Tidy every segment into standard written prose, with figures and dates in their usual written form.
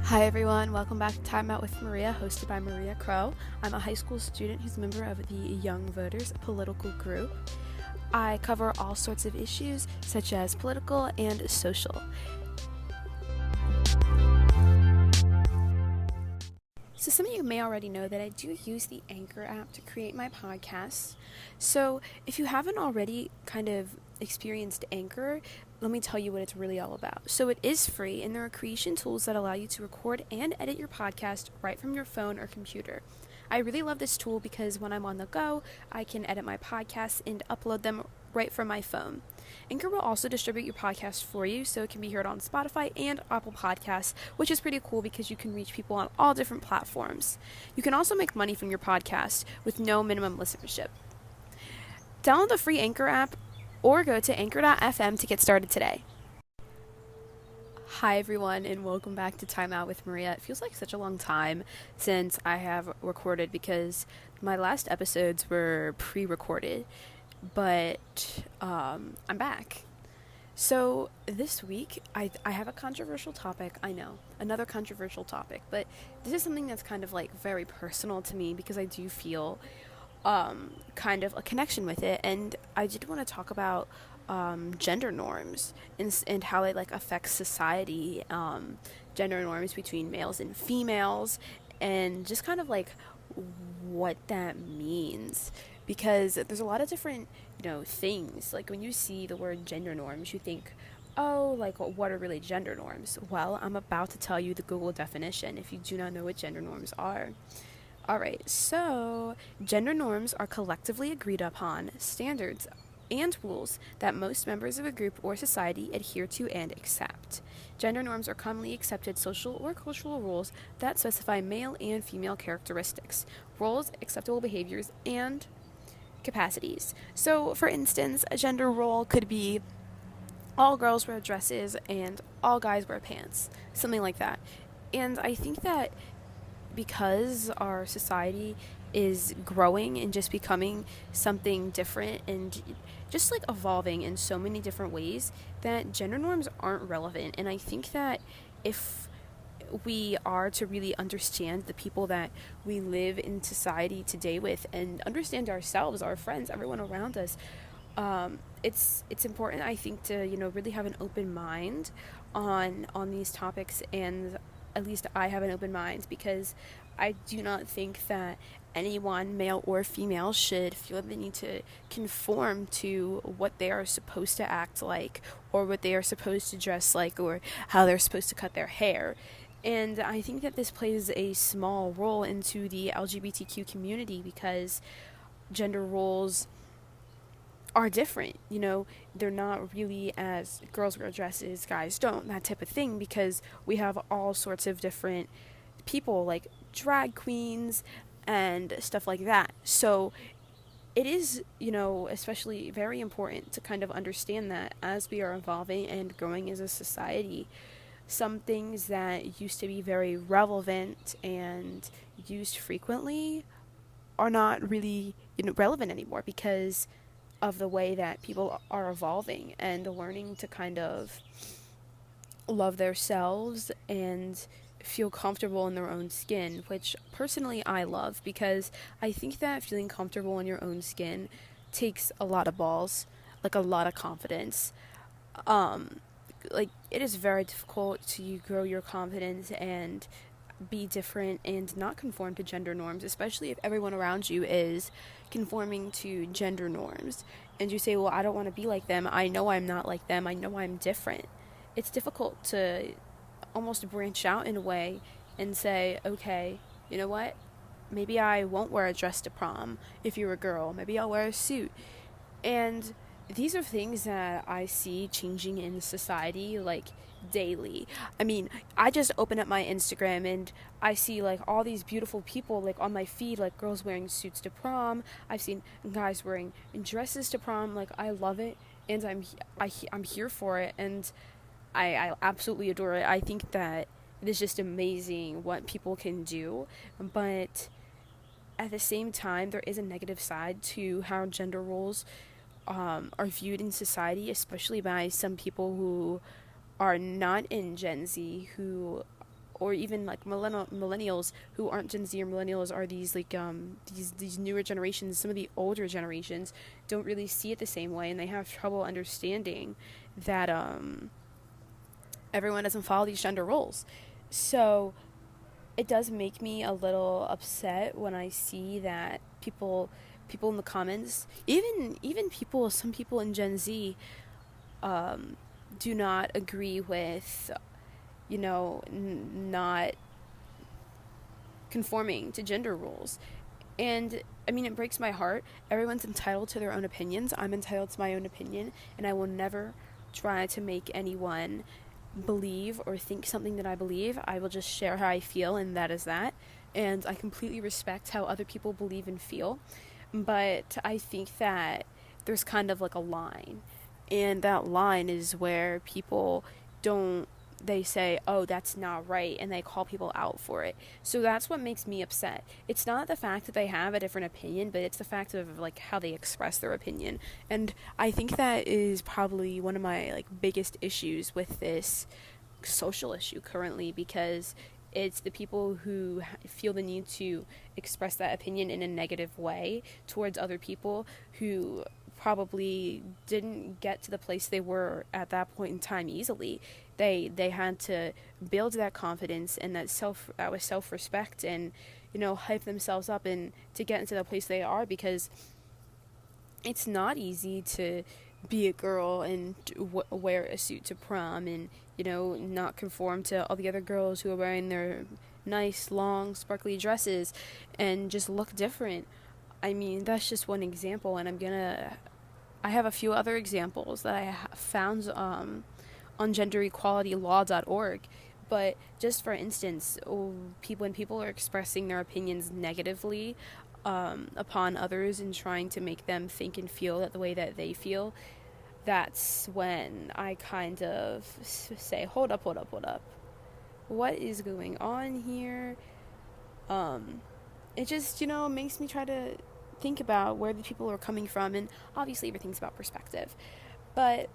Hi everyone, welcome back to Time Out with Maria, hosted by Maria Crow. I'm a high school student who's a member of the Young Voters political group. I cover all sorts of issues, such as political and social. So some of you may already know that I do use the Anchor app to create my podcasts. So if you haven't already kind of experienced Anchor, let me tell you what it's really all about. So it is free, and there are creation tools that allow you to record and edit your podcast right from your phone or computer. I really love this tool because when I'm on the go, I can edit my podcasts and upload them right from my phone. Anchor will also distribute your podcast for you, so it can be heard on Spotify and Apple Podcasts, which is pretty cool because you can reach people on all different platforms. You can also make money from your podcast with no minimum listenership. Download the free Anchor app or go to anchor.fm to get started today. Hi everyone, and welcome back to Time Out with Maria. It feels like such a long time since I have recorded because my last episodes were pre-recorded, but I'm back. So this week I have a controversial topic. I know, another controversial topic, but this is something that's kind of like very personal to me because I do feel kind of a connection with it, and I did want to talk about gender norms and how it like affects society, gender norms between males and females, and just kind of like what that means, because there's a lot of different things. Like when you see the word gender norms, you think, oh, like what are really gender norms? Well, I'm about to tell you the Google definition if you do not know what gender norms are. Alright, so gender norms are collectively agreed upon standards and rules that most members of a group or society adhere to and accept. Gender norms are commonly accepted social or cultural rules that specify male and female characteristics, roles, acceptable behaviors, and capacities. So, for instance, a gender role could be all girls wear dresses and all guys wear pants, something like that. And I think that because our society is growing and just becoming something different and just like evolving in so many different ways, that gender norms aren't relevant. And I think that if we are to really understand the people that we live in society today with and understand ourselves, our friends, everyone around us, it's important, I think, to really have an open mind on these topics. And at least I have an open mind, because I do not think that anyone, male or female, should feel the need to conform to what they are supposed to act like, or what they are supposed to dress like, or how they're supposed to cut their hair. And I think that this plays a small role into the LGBTQ community, because gender roles are different. They're not really as girls wear dresses, guys don't, that type of thing, because we have all sorts of different people like drag queens and stuff like that. So it is, especially very important to kind of understand that as we are evolving and growing as a society, some things that used to be very relevant and used frequently are not really relevant anymore, because of the way that people are evolving and learning to kind of love themselves and feel comfortable in their own skin, which personally I love, because I think that feeling comfortable in your own skin takes a lot of balls, like a lot of confidence. Like it is very difficult to grow your confidence and be different and not conform to gender norms, especially if everyone around you is conforming to gender norms and you say, well, I don't want to be like them, I know I'm not like them, I know I'm different. It's difficult to almost branch out in a way and say, okay, you know what, maybe I won't wear a dress to prom if you're a girl, maybe I'll wear a suit. And these are things that I see changing in society like daily. I mean, I just open up my Instagram and I see like all these beautiful people like on my feed, like girls wearing suits to prom. I've seen guys wearing dresses to prom. Like I love it, and I'm here for it, and I absolutely adore it. I think that it is just amazing what people can do, but at the same time, there is a negative side to how gender roles are viewed in society, especially by some people who are not in Gen Z, who or even like millennials who aren't Gen Z or millennials are these like these newer generations. Some of the older generations don't really see it the same way, and they have trouble understanding that everyone doesn't follow these gender roles. So it does make me a little upset when I see that people in the comments, even people, some people in Gen Z, do not agree with, not conforming to gender roles. And I mean, it breaks my heart. Everyone's entitled to their own opinions. I'm entitled to my own opinion, and I will never try to make anyone believe or think something that I believe. I will just share how I feel, and that is that. And I completely respect how other people believe and feel. But I think that there's kind of like a line. And that line is where people don't, they say, oh, that's not right, and they call people out for it. So that's what makes me upset. It's not the fact that they have a different opinion, but it's the fact of like how they express their opinion. And I think that is probably one of my like biggest issues with this social issue currently, because it's the people who feel the need to express that opinion in a negative way towards other people who probably didn't get to the place they were at that point in time easily. They had to build that confidence and that self-respect, and hype themselves up and to get into the place they are, because it's not easy to be a girl and wear a suit to prom and not conform to all the other girls who are wearing their nice long sparkly dresses and just look different. I mean, that's just one example, and I have a few other examples that I found on genderequalitylaw.org. But just for instance, when people are expressing their opinions negatively upon others and trying to make them think and feel that the way that they feel, that's when I kind of say, hold up. What is going on here? It just, makes me try to think about where the people are coming from, and obviously everything's about perspective. But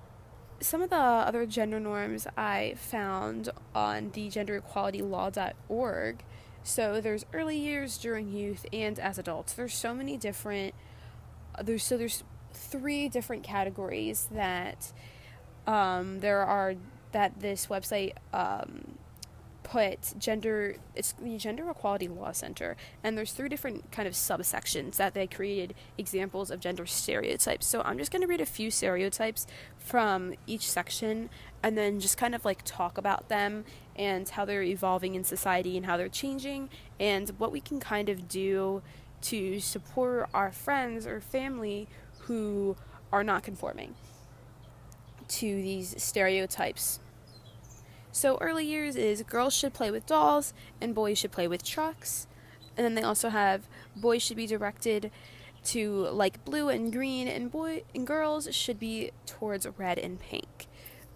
some of the other gender norms I found on the genderequalitylaw.org, so there's early years, during youth, and as adults. There's so many different, there's 3 different categories that that this website it's the Gender Equality Law Center, and there's 3 different kind of subsections that they created examples of gender stereotypes. So I'm just going to read a few stereotypes from each section and then just kind of like talk about them and how they're evolving in society and how they're changing and what we can kind of do to support our friends or family who are not conforming to these stereotypes. So early years is girls should play with dolls and boys should play with trucks. And then they also have boys should be directed to like blue and green, and girls should be towards red and pink.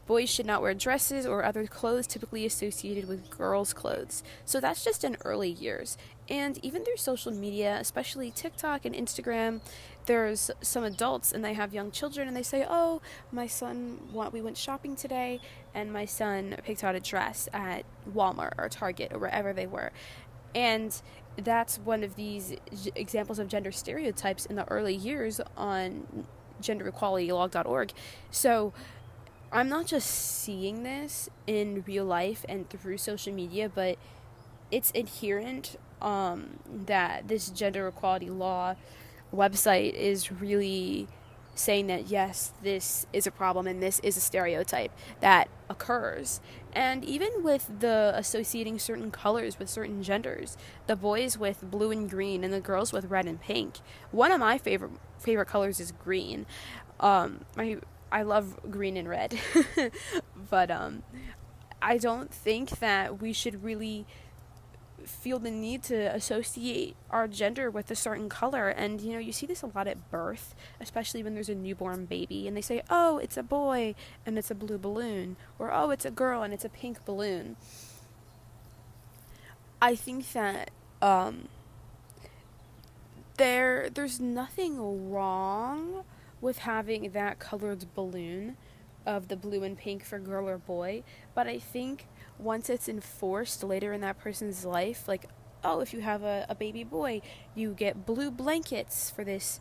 Boys should not wear dresses or other clothes typically associated with girls' clothes. So that's just in early years. And even through social media, especially TikTok and Instagram, there's some adults and they have young children and they say, oh, we went shopping today and my son picked out a dress at Walmart or Target or wherever they were. And that's one of these examples of gender stereotypes in the early years on genderequalitylog.org. So I'm not just seeing this in real life and through social media, but it's inherent that this gender equality law website is really saying that yes, this is a problem and this is a stereotype that occurs. And even with the associating certain colors with certain genders, the boys with blue and green and the girls with red and pink. One of my favorite colors is green. I love green and red. But I don't think that we should really feel the need to associate our gender with a certain color. And you see this a lot at birth, especially when there's a newborn baby and they say, oh, it's a boy and it's a blue balloon, or oh, it's a girl and it's a pink balloon. I think that there's nothing wrong with having that colored balloon of the blue and pink for girl or boy, but I think once it's enforced later in that person's life, like, oh, if you have a baby boy, you get blue blankets for this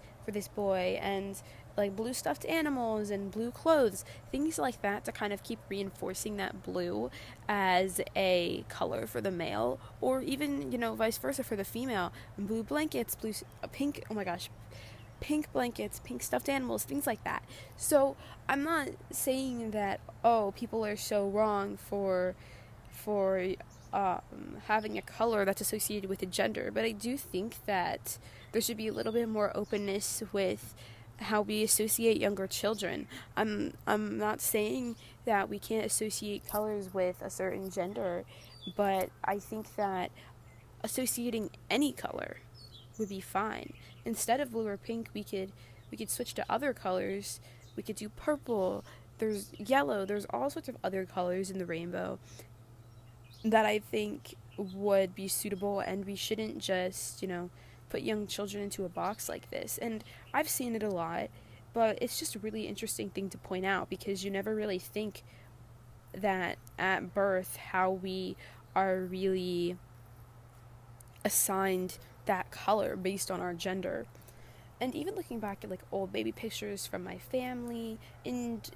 boy, and like blue stuffed animals and blue clothes, things like that, to kind of keep reinforcing that blue as a color for the male, or even, vice versa for the female. Blue blankets, pink, oh my gosh, pink blankets, pink stuffed animals, things like that. So I'm not saying that, oh, people are so wrong for having a color that's associated with a gender, but I do think that there should be a little bit more openness with how we associate younger children. I'm not saying that we can't associate colors with a certain gender, but I think that associating any color would be fine. Instead of blue or pink, we could switch to other colors. We could do purple. There's yellow. There's all sorts of other colors in the rainbow that I think would be suitable, and we shouldn't just, put young children into a box like this. And I've seen it a lot, but it's just a really interesting thing to point out, because you never really think that at birth how we are really assigned that color based on our gender. And even looking back at like old baby pictures from my family and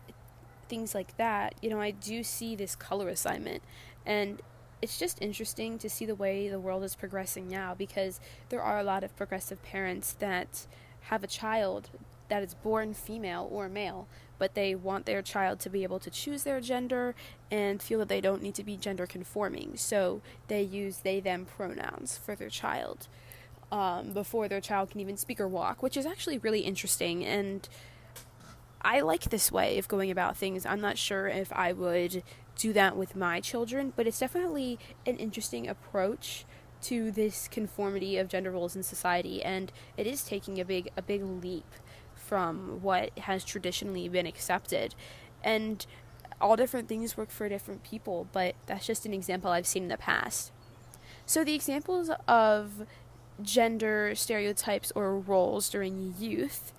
things like that, I do see this color assignment, and it's just interesting to see the way the world is progressing now, because there are a lot of progressive parents that have a child that is born female or male, but they want their child to be able to choose their gender and feel that they don't need to be gender conforming. So they use they them pronouns for their child before their child can even speak or walk, which is actually really interesting. And I like this way of going about things. I'm not sure if I would do that with my children, but it's definitely an interesting approach to this conformity of gender roles in society, and it is taking a big leap from what has traditionally been accepted. And all different things work for different people, but that's just an example I've seen in the past. So the examples of gender stereotypes or roles during youth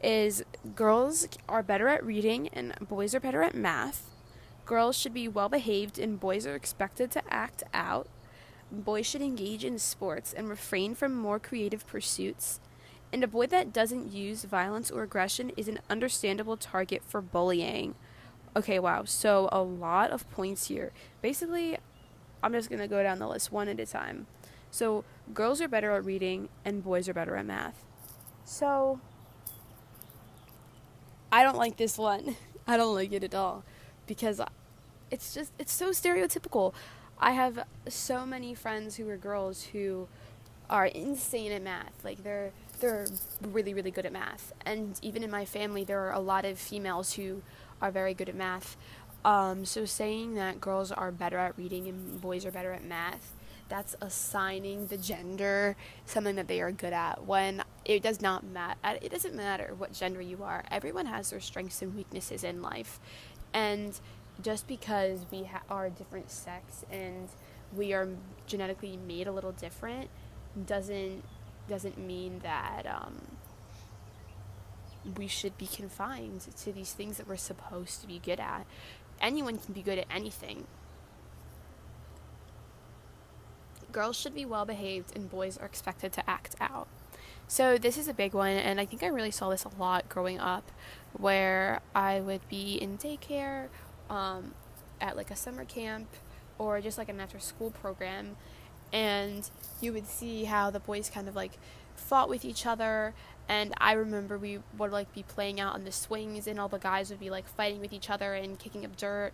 is girls are better at reading and boys are better at math. Girls should be well behaved and boys are expected to act out. Boys should engage in sports and refrain from more creative pursuits. And a boy that doesn't use violence or aggression is an understandable target for bullying. Okay, wow. So a lot of points here. Basically, I'm just going to go down the list one at a time. So girls are better at reading and boys are better at math. So I don't like this one. I don't like it at all, because it's so stereotypical. I have so many friends who are girls who are insane at math. Like they're really, really good at math. And even in my family, there are a lot of females who are very good at math. So saying that girls are better at reading and boys are better at math, that's assigning the gender something that they are good at, when it does not matter. It doesn't matter what gender you are. Everyone has their strengths and weaknesses in life. And just because we are a different sex and we are genetically made a little different doesn't mean that we should be confined to these things that we're supposed to be good at. Anyone can be good at anything. Girls should be well behaved and boys are expected to act out. So this is a big one, and I think I really saw this a lot growing up, where I would be in daycare, at like a summer camp, or just like an after school program, and you would see how the boys kind of like fought with each other. And I remember we would like be playing out on the swings, and all the guys would be like fighting with each other and kicking up dirt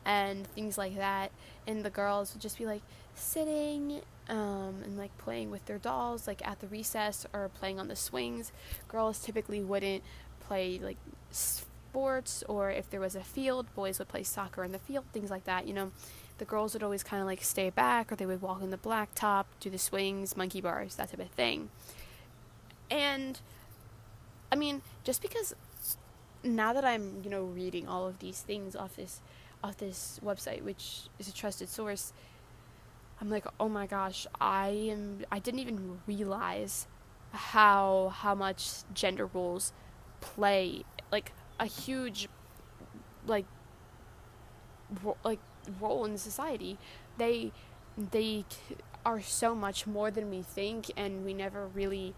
and things like that, and the girls would just be like sitting and like playing with their dolls like at the recess or playing on the swings. Girls typically wouldn't play like sports, or if there was a field, boys would play soccer in the field, things like that. The girls would always kind of like stay back, or they would walk on the blacktop, do the swings, monkey bars, that type of thing. And I mean, just because now that I'm reading all of these things off this website, which is a trusted source, I'm like, oh my gosh, I didn't even realize how much gender roles play like a huge like like role in society. They they are so much more than we think, and we never really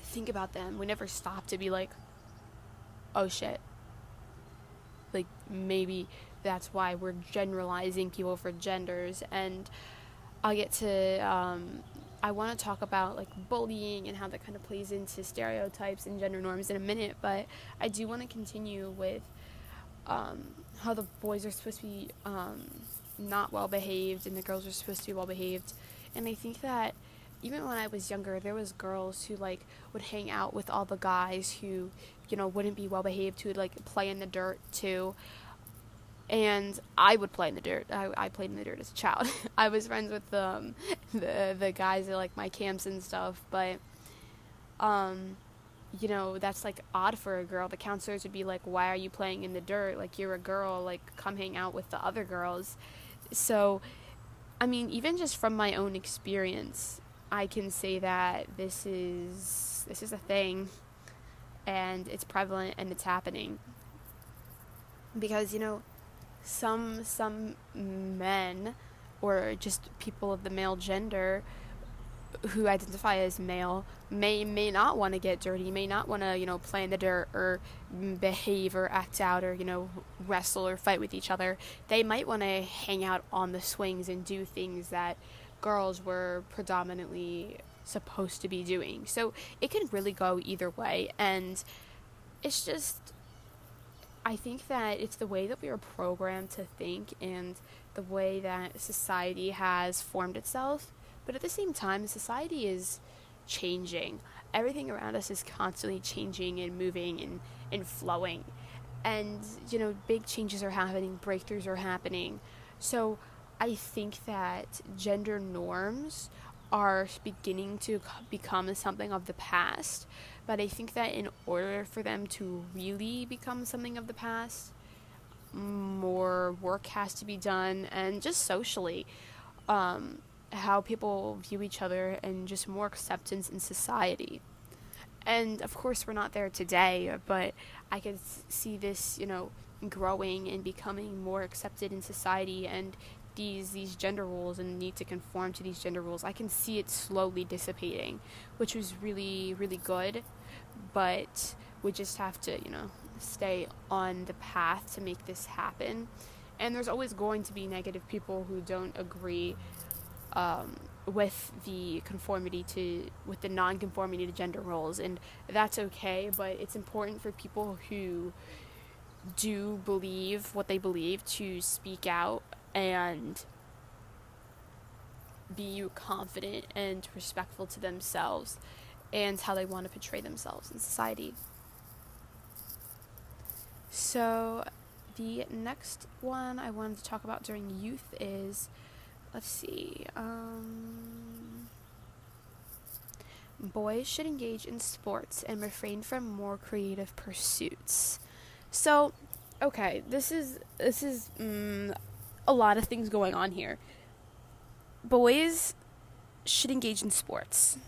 think about them. We never stop to be like, oh shit, like maybe that's why we're generalizing people for genders. And I'll get to I want to talk about like bullying and how that kind of plays into stereotypes and gender norms in a minute, but I do want to continue with how the boys are supposed to be not well behaved and the girls are supposed to be well behaved. And I think that even when I was younger, there was girls who like would hang out with all the guys who, you know, wouldn't be well behaved, who would like play in the dirt too. And I would play in the dirt. I played in the dirt as a child. I was friends with the guys at like my camps and stuff, but you know, that's like odd for a girl. The counselors would be like, why are you playing in the dirt? Like, you're a girl, like come hang out with the other girls. So I mean, even just from my own experience, I can say that this is a thing, and it's prevalent and it's happening. Because, you know, some men or just people of the male gender who identify as male may not want to get dirty, may not want to, you know, play in the dirt or behave or act out or, you know, wrestle or fight with each other. They might want to hang out on the swings and do things that girls were predominantly supposed to be doing. So it can really go either way, and it's just, I think that it's the way that we are programmed to think and the way that society has formed itself. But at the same time, society is changing. Everything around us is constantly changing and moving and flowing. And, you know, big changes are happening, breakthroughs are happening. So I think that gender norms are beginning to become something of the past. But I think that in order for them to really become something of the past, more work has to be done, and just socially, how people view each other and just more acceptance in society. And of course we're not there today, but I could see this, you know, growing and becoming more accepted in society, and these gender roles and need to conform to these gender roles, I can see it slowly dissipating, which was really, really good. But we just have to, you know, stay on the path to make this happen. And there's always going to be negative people who don't agree with the non-conformity to gender roles, and that's okay. But it's important for people who do believe what they believe to speak out and be confident and respectful to themselves and how they want to portray themselves in society. So the next one I wanted to talk about during youth is, let's see, boys should engage in sports and refrain from more creative pursuits. So, okay, this is a lot of things going on here. Boys should engage in sports.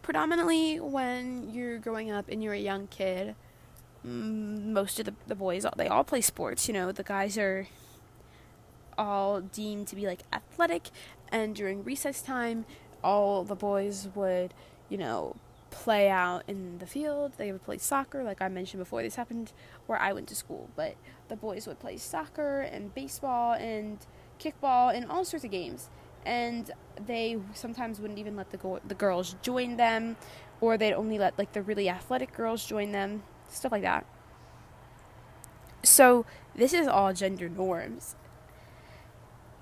Predominantly when you're growing up and you're a young kid, most of the boys, they all play sports. You know, the guys are all deemed to be like athletic, and during recess time all the boys would, you know, play out in the field. They would play soccer, like I mentioned before. This happened where I went to school, but the boys would play soccer and baseball and kickball and all sorts of games, and they sometimes wouldn't even let the girls join them, or they'd only let like the really athletic girls join them, stuff like that. So this is all gender norms.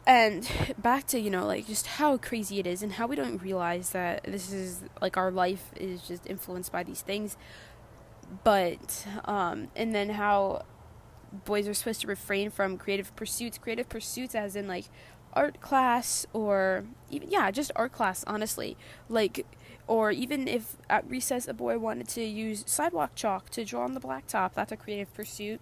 And back to, you know, like just how crazy it is and how we don't realize that this is like our life is just influenced by these things. But and then how boys are supposed to refrain from creative pursuits as in like art class, or even, yeah, just art class, honestly. Like, or even if at recess a boy wanted to use sidewalk chalk to draw on the blacktop, that's a creative pursuit.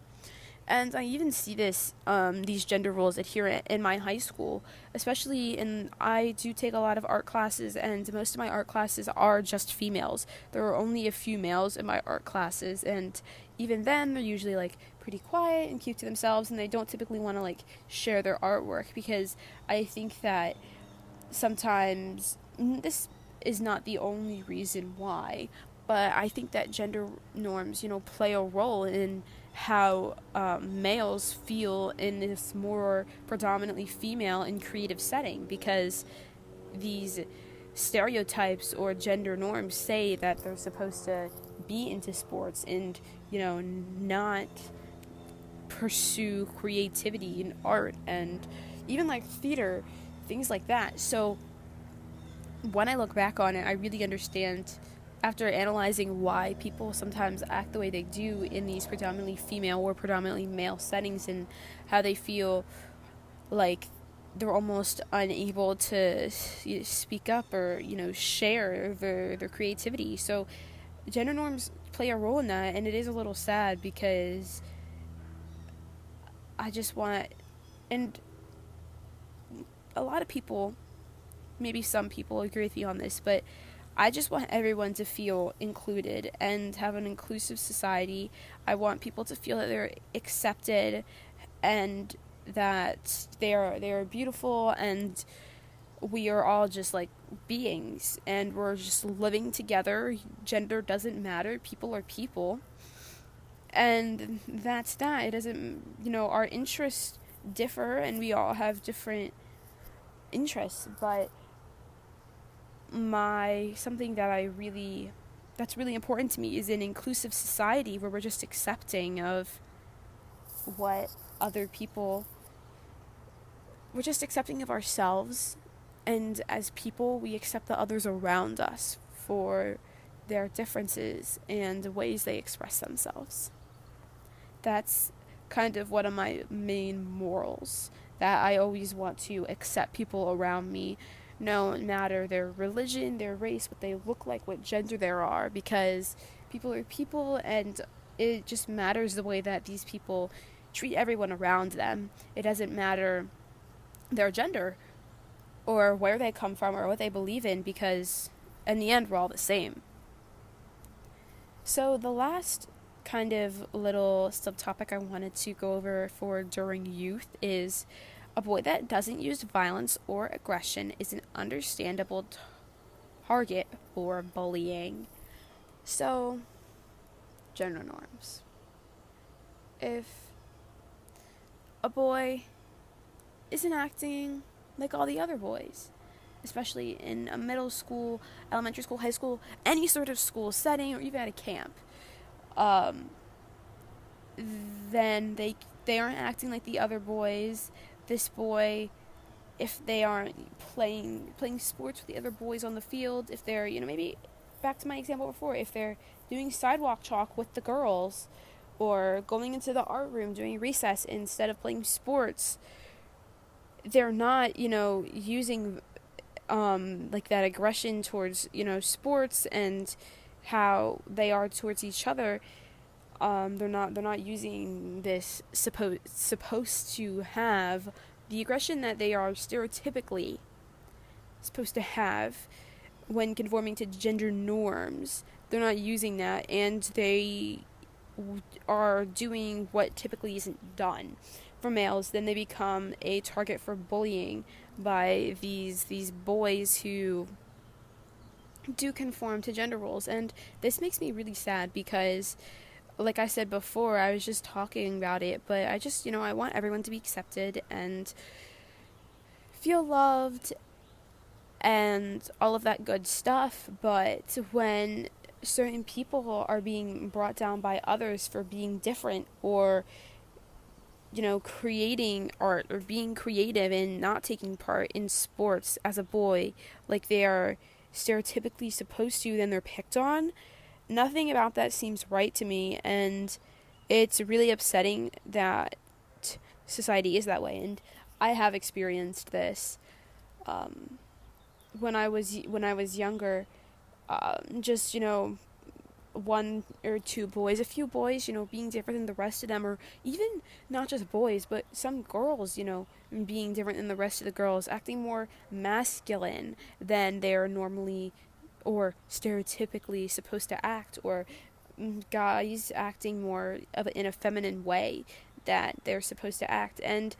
And I even see these gender roles adherent in my high school, especially I do take a lot of art classes, and most of my art classes are just females. There are only a few males in my art classes, and even then, they're usually like pretty quiet and keep to themselves, and they don't typically want to like share their artwork, because I think that sometimes this is not the only reason why, but I think that gender norms, play a role in how males feel in this more predominantly female and creative setting, because these stereotypes or gender norms say that they're supposed to be into sports and, not pursue creativity in art and even like theater, things like that. So when I look back on it, I really understand, after analyzing why people sometimes act the way they do in these predominantly female or predominantly male settings, and how they feel like they're almost unable to speak up or, share their creativity. So gender norms play a role in that, and it is a little sad, because I just want, and a lot of people, maybe some people agree with you on this, but I just want everyone to feel included and have an inclusive society. I want people to feel that they're accepted and that they are beautiful, and we are all just like beings, and we're just living together. Gender doesn't matter. People are people. And that's that. It doesn't, our interests differ, and we all have different interests, but something that's really important to me is an inclusive society where we're just accepting of what other people, we're just accepting of ourselves, and as people we accept the others around us for their differences and the ways they express themselves. That's kind of one of my main morals, that I always want to accept people around me, no matter their religion, their race, what they look like, what gender they are, because people are people, and it just matters the way that these people treat everyone around them. It doesn't matter their gender or where they come from or what they believe in, because in the end we're all the same. So the last kind of little subtopic I wanted to go over for during youth is, a boy that doesn't use violence or aggression is an understandable target for bullying. So, gender norms. If a boy isn't acting like all the other boys, especially in a middle school, elementary school, high school, any sort of school setting, or even at a camp, then they aren't acting like the other boys. This boy, if they aren't playing sports with the other boys on the field, if they're, maybe back to my example before, if they're doing sidewalk chalk with the girls, or going into the art room doing recess instead of playing sports, they're not, using like that aggression towards, sports and how they are towards each other. They're not using this supposed to have the aggression that they are stereotypically supposed to have when conforming to gender norms. They're not using that, and they are doing what typically isn't done for males. Then they become a target for bullying by these boys who do conform to gender roles. And this makes me really sad, because like I said before, I was just talking about it, but I just, I want everyone to be accepted and feel loved and all of that good stuff. But when certain people are being brought down by others for being different, or, creating art or being creative and not taking part in sports as a boy like they are stereotypically supposed to, then they're picked on. Nothing about that seems right to me, and it's really upsetting that society is that way. And I have experienced this when I was younger. Just one or two boys, a few boys, being different than the rest of them, or even not just boys, but some girls, being different than the rest of the girls, acting more masculine than they're normally or stereotypically supposed to act, or guys acting more in a feminine way that they're supposed to act. And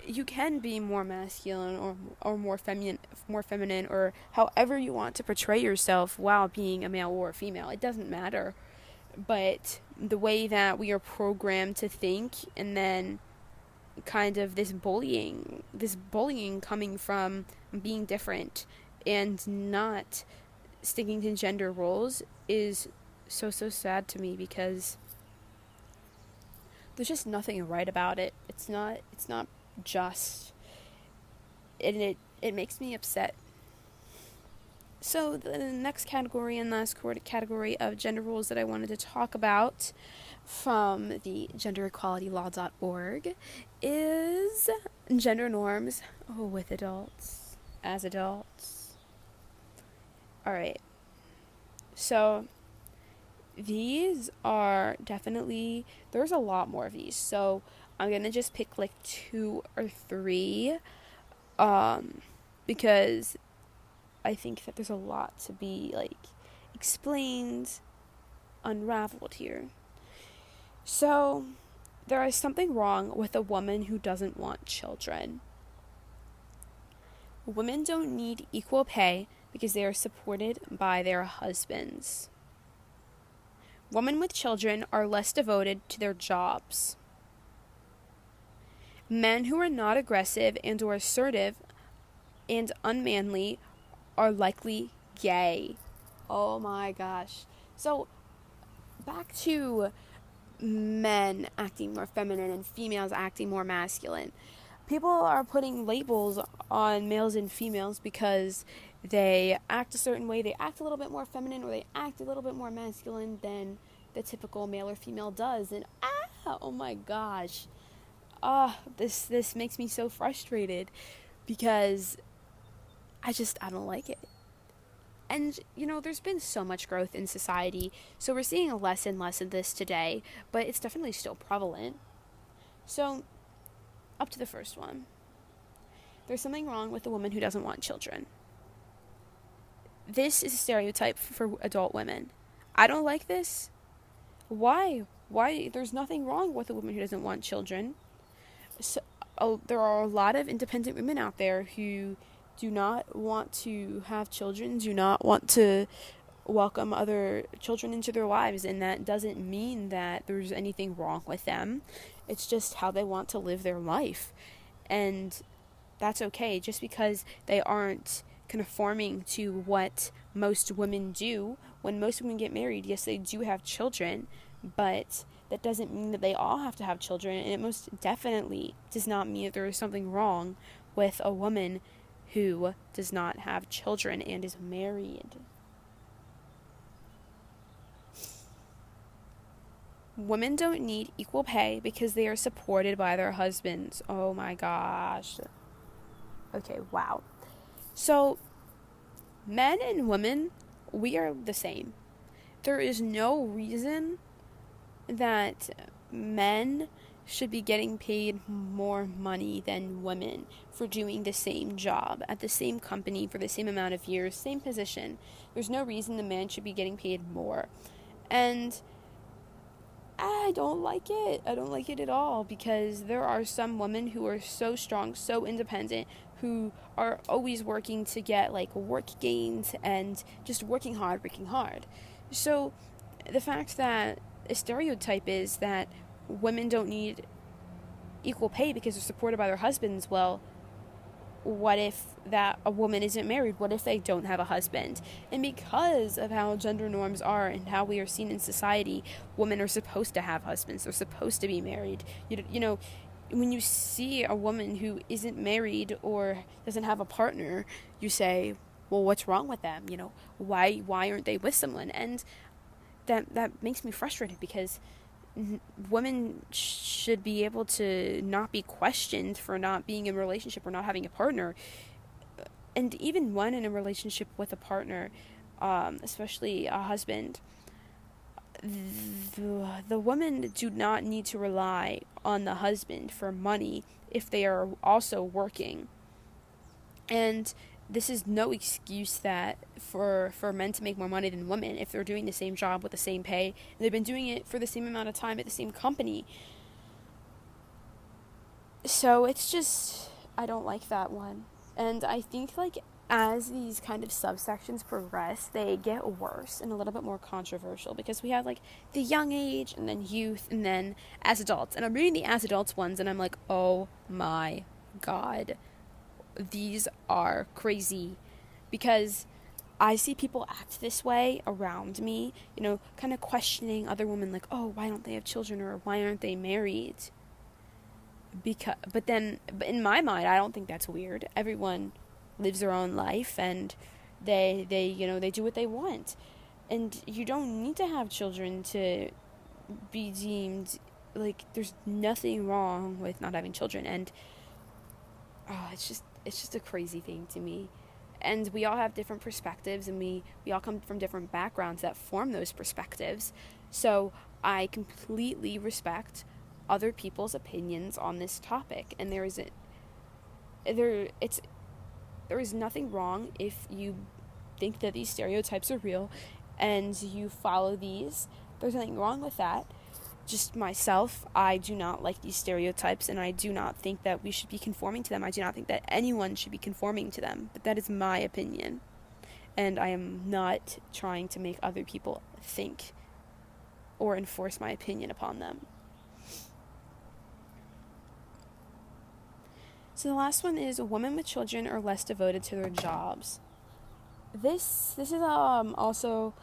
you can be more masculine or more feminine, or however you want to portray yourself while being a male or a female. It doesn't matter. But the way that we are programmed to think, and then kind of this bullying coming from being different and not sticking to gender roles, is so sad to me, because there's just nothing right about it. It's not just, and it makes me upset. So the next category and last category of gender roles that I wanted to talk about from the genderequalitylaw.org is gender norms with adults, as adults. Alright, so these are definitely, there's a lot more of these, so I'm gonna just pick like 2 or 3, because I think that there's a lot to be like explained, unraveled here. So there is something wrong with a woman who doesn't want children. Women don't need equal pay because they are supported by their husbands. Women with children are less devoted to their jobs. Men who are not aggressive and or assertive and unmanly are likely gay. Oh my gosh. So, back to men acting more feminine and females acting more masculine. People are putting labels on males and females because they act a certain way. They act a little bit more feminine, or they act a little bit more masculine than the typical male or female does. And oh my gosh. This makes me so frustrated, because I don't like it. And, there's been so much growth in society, so we're seeing less and less of this today, but it's definitely still prevalent. So, up to the first one. There's something wrong with a woman who doesn't want children. This is a stereotype for adult women. I don't like this. Why? There's nothing wrong with a woman who doesn't want children. So, there are a lot of independent women out there who do not want to have children, do not want to welcome other children into their lives, and that doesn't mean that there's anything wrong with them. It's just how they want to live their life, and that's okay. Just because they aren't conforming to what most women do. When most women get married, yes, they do have children, but that doesn't mean that they all have to have children, and it most definitely does not mean that there is something wrong with a woman who does not have children and is married. Women don't need equal pay because they are supported by their husbands. Oh my gosh. Okay, wow. So, men and women, we are the same. There is no reason that men should be getting paid more money than women for doing the same job at the same company for the same amount of years, same position. There's no reason the man should be getting paid more. And I don't like it. I don't like it at all, because there are some women who are so strong, so independent, who are always working to get like work gains and just working hard. So the fact that a stereotype is that women don't need equal pay because they're supported by their husbands, well, what if that a woman isn't married? What if they don't have a husband? And because of how gender norms are and how we are seen in society, women are supposed to have husbands. They're supposed to be married. You know, when you see a woman who isn't married or doesn't have a partner, you say, well, what's wrong with them? Why aren't they with someone? And that makes me frustrated, because women should be able to not be questioned for not being in a relationship or not having a partner. And even when in a relationship with a partner, especially a husband, the women do not need to rely on the husband for money if they are also working. And this is no excuse that for men to make more money than women if they're doing the same job with the same pay, and they've been doing it for the same amount of time at the same company. So it's just, I don't like that one. And I think, like, as these kind of subsections progress, they get worse and a little bit more controversial, because we have, like, the young age and then youth and then as adults. And I'm reading the as adults ones and I'm like, oh my god, these are crazy, because I see people act this way around me, kind of questioning other women, like, oh, why don't they have children, or why aren't they married? But in my mind, I don't think that's weird. Everyone lives their own life, and they do what they want, and you don't need to have children to be deemed, like, there's nothing wrong with not having children. And it's just a crazy thing to me. And we all have different perspectives, and we all come from different backgrounds that form those perspectives. So I completely respect other people's opinions on this topic, and there is nothing wrong if you think that these stereotypes are real and you follow these. There's nothing wrong with that. Just myself, I do not like these stereotypes, and I do not think that we should be conforming to them. I do not think that anyone should be conforming to them, but that is my opinion, and I am not trying to make other people think or enforce my opinion upon them. So the last one is, women with children are less devoted to their jobs. This is also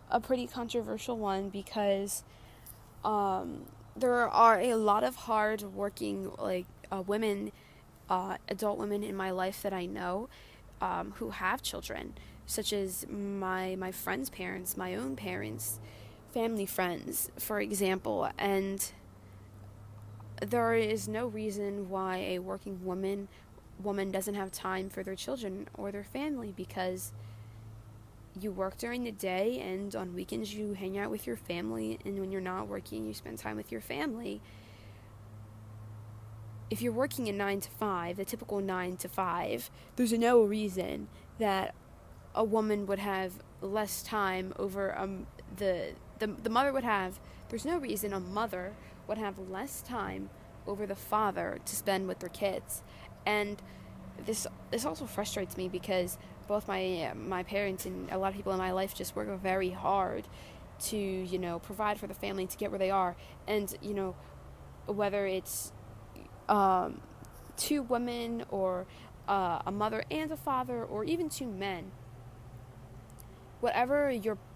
a pretty controversial one, because there are a lot of hard-working, like, women, adult women in my life that I know, who have children, such as my friends' parents, my own parents, family friends, for example. And there is no reason why a working woman doesn't have time for their children or their family, because you work during the day, and on weekends you hang out with your family, and when you're not working, you spend time with your family. If you're working a 9 to 5, the typical 9 to 5, there's no reason that a woman would have less time over the mother would have. There's no reason a mother would have less time over the father to spend with their kids. And this also frustrates me, because both my parents and a lot of people in my life just work very hard to, provide for the family, to get where they are. And, whether it's two women, or a mother and a father, or even two men, whatever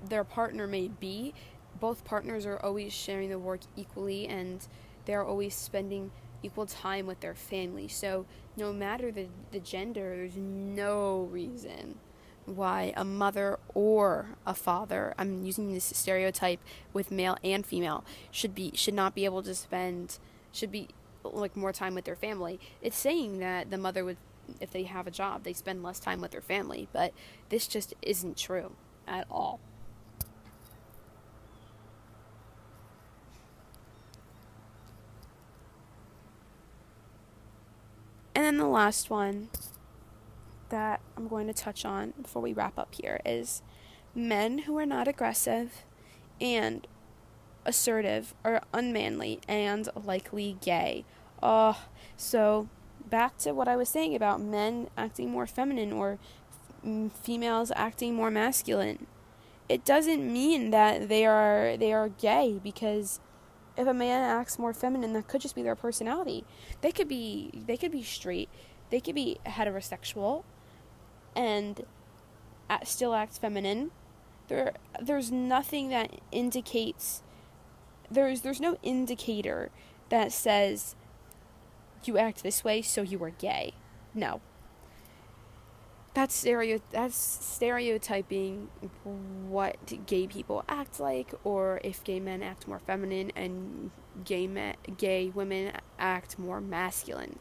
their partner may be, both partners are always sharing the work equally, and they're always spending equal time with their family. So no matter the gender, there's no reason why a mother or a father, I'm using this stereotype with male and female, should not be able to should be like more time with their family. It's saying that the mother would, if they have a job, they spend less time with their family, but this just isn't true at all. And then the last one that I'm going to touch on before we wrap up here is men who are not aggressive and assertive are unmanly and likely gay. So back to what I was saying about men acting more feminine, or females acting more masculine. It doesn't mean that they are gay, because if a man acts more feminine, that could just be their personality. They could be straight, they could be heterosexual, and still act feminine. There's nothing that indicates. There's no indicator that says you act this way, so you are gay. No. That's stereotyping what gay people act like, or if gay men act more feminine and gay women act more masculine.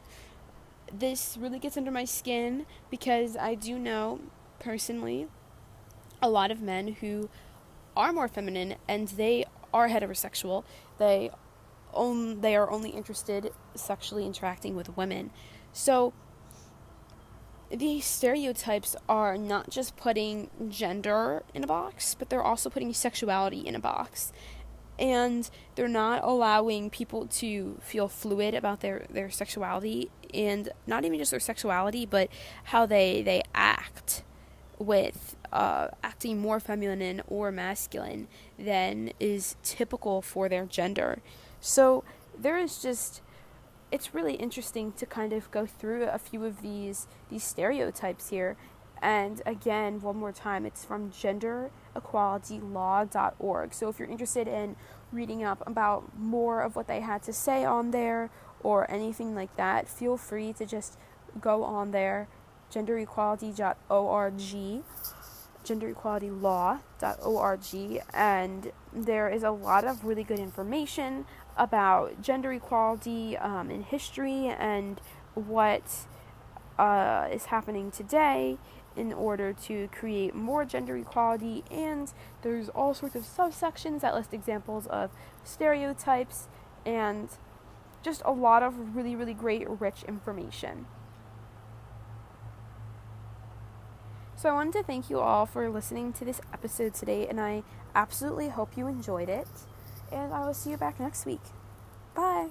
This really gets under my skin, because I do know personally a lot of men who are more feminine, and they are heterosexual. They are only interested sexually interacting with women. So these stereotypes are not just putting gender in a box, but they're also putting sexuality in a box. And they're not allowing people to feel fluid about their sexuality, and not even just their sexuality, but how they act with acting more feminine or masculine than is typical for their gender. So there is just, it's really interesting to kind of go through a few of these stereotypes here. And again, one more time, it's from genderequalitylaw.org. So if you're interested in reading up about more of what they had to say on there or anything like that, feel free to just go on there, genderequality.org, genderequalitylaw.org, and there is a lot of really good information about gender equality in history and what is happening today in order to create more gender equality. And there's all sorts of subsections that list examples of stereotypes and just a lot of really, really great, rich information. So I wanted to thank you all for listening to this episode today, and I absolutely hope you enjoyed it. And I will see you back next week. Bye!